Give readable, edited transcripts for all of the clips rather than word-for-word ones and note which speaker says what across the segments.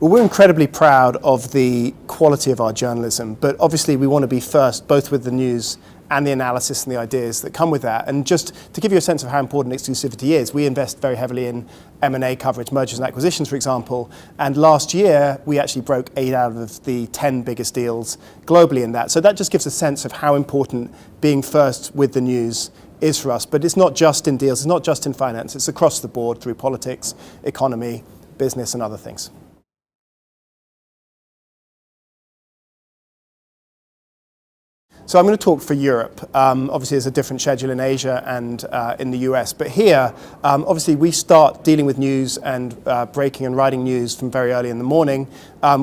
Speaker 1: Well, we're incredibly proud of the quality of our journalism, but obviously we want to be first, both with the news and the analysis and the ideas that come with that. And just to give you a sense of how important exclusivity is, we invest very heavily in M&A coverage, mergers and acquisitions, for example. And last year, we actually broke 8 out of the 10 biggest deals globally in that. So that just gives a sense of how important being first with the news is for us. But it's not just in deals, it's not just in finance, it's across the board through politics, economy, business and other things. So I'm going to talk for Europe. Obviously, there's a different schedule in Asia and in the US. But here, obviously, we start dealing with news and breaking and writing news from very early in the morning.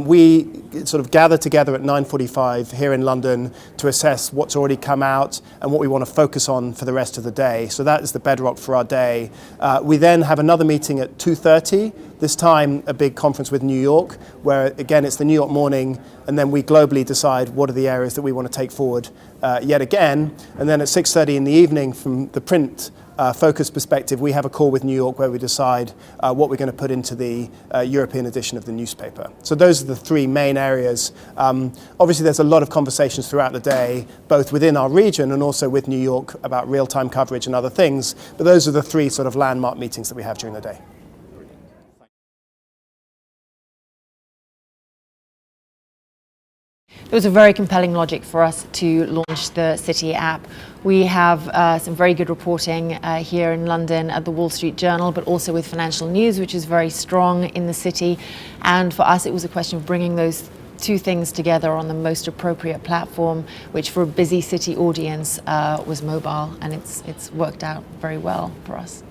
Speaker 1: We sort of gather together at 9:45 here in London to assess what's already come out and what we want to focus on for the rest of the day. So that is the bedrock for our day. We then have another meeting at 2:30. This time, a big conference with New York, where again, it's the New York morning, and then we globally decide what are the areas that we want to take forward yet again. And then at 6:30 in the evening, from the print focus perspective, we have a call with New York where we decide what we're going to put into the European edition of the newspaper. So those are the three main areas. Obviously, there's a lot of conversations throughout the day, both within our region and also with New York about real-time coverage and other things. But those are the three sort of landmark meetings that we have during the day.
Speaker 2: It was a very compelling logic for us to launch the City app. We have some very good reporting here in London at the Wall Street Journal, but also with Financial News, which is very strong in the city. And for us, it was a question of bringing those two things together on the most appropriate platform, which for a busy city audience was mobile, and it's worked out very well for us.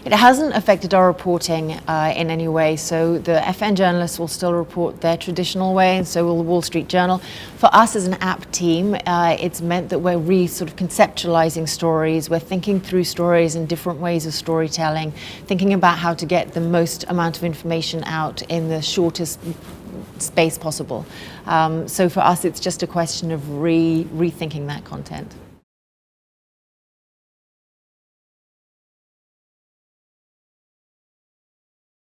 Speaker 2: It hasn't affected our reporting in any way, so the FN journalists will still report their traditional way, and so will the Wall Street Journal. For us as an app team, it's meant that we're sort of conceptualizing stories, we're thinking through stories and different ways of storytelling, thinking about how to get the most amount of information out in the shortest space possible. So for us, it's just a question of rethinking that content.